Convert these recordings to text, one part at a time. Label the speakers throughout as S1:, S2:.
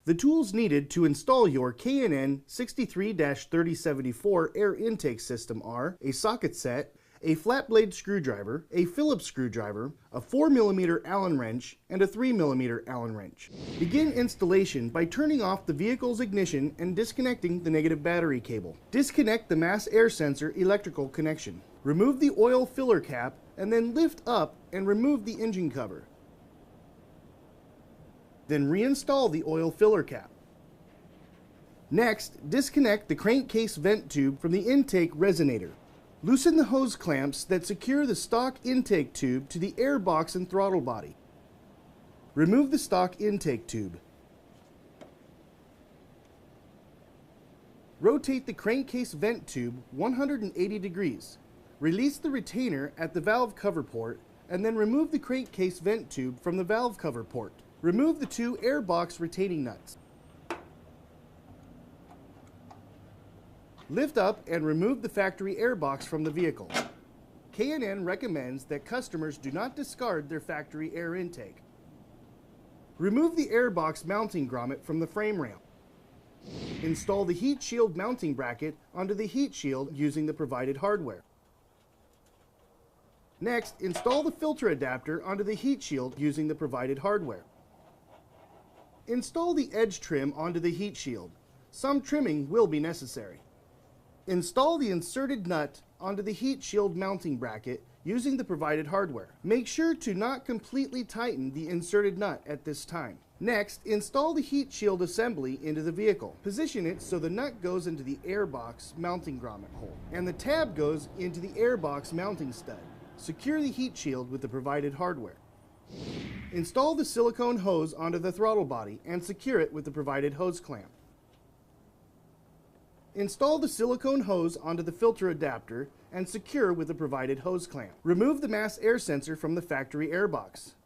S1: The tools needed to install your K&N 63-3074 air intake system are a socket set, a flat blade screwdriver, a Phillips screwdriver, a 4mm Allen wrench, and a 3mm Allen wrench. Begin installation by turning off the vehicle's ignition and disconnecting the negative battery cable. Disconnect the mass air sensor electrical connection. Remove the oil filler cap and then lift up and remove the engine cover. Then reinstall the oil filler cap. Next, disconnect the crankcase vent tube from the intake resonator. Loosen the hose clamps that secure the stock intake tube to the air box and throttle body. Remove the stock intake tube. Rotate the crankcase vent tube 180 degrees. Release the retainer at the valve cover port and then remove the crankcase vent tube from the valve cover port. Remove the two air box retaining nuts. Lift up and remove the factory air box from the vehicle. K&N recommends that customers do not discard their factory air intake. Remove the air box mounting grommet from the frame rail. Install the heat shield mounting bracket onto the heat shield using the provided hardware. Next, install the filter adapter onto the heat shield using the provided hardware. Install the edge trim onto the heat shield. Some trimming will be necessary. Install the inserted nut onto the heat shield mounting bracket using the provided hardware. Make sure to not completely tighten the inserted nut at this time. Next, install the heat shield assembly into the vehicle. Position it so the nut goes into the air box mounting grommet hole and the tab goes into the air box mounting stud. Secure the heat shield with the provided hardware. Install the silicone hose onto the throttle body and secure it with the provided hose clamp. Install the silicone hose onto the filter adapter and secure with the provided hose clamp. Remove the mass air sensor from the factory air box.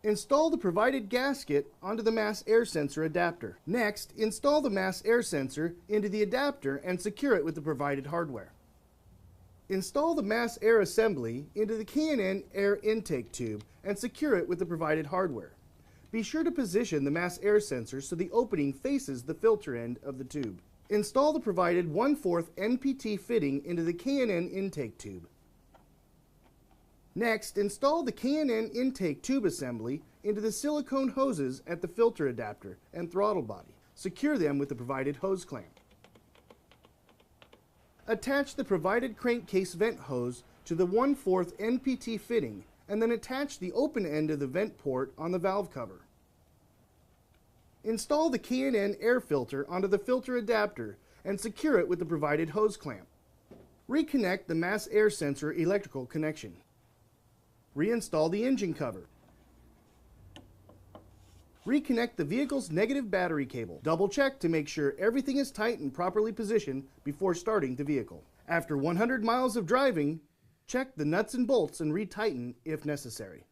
S1: Install the provided gasket onto the mass air sensor adapter. Next, install the mass air sensor into the adapter and secure it with the provided hardware. Install the mass air assembly into the K&N Air Intake tube and secure it with the provided hardware. Be sure to position the mass air sensor so the opening faces the filter end of the tube. Install the provided 1/4 NPT fitting into the K&N intake tube. Next, install the K&N intake tube assembly into the silicone hoses at the filter adapter and throttle body. Secure them with the provided hose clamp. Attach the provided crankcase vent hose to the 1/4 NPT fitting and then attach the open end of the vent port on the valve cover. Install the K&N air filter onto the filter adapter and secure it with the provided hose clamp. Reconnect the mass air sensor electrical connection. Reinstall the engine cover. Reconnect the vehicle's negative battery cable. Double check to make sure everything is tight and properly positioned before starting the vehicle. After 100 miles of driving, check the nuts and bolts and retighten if necessary.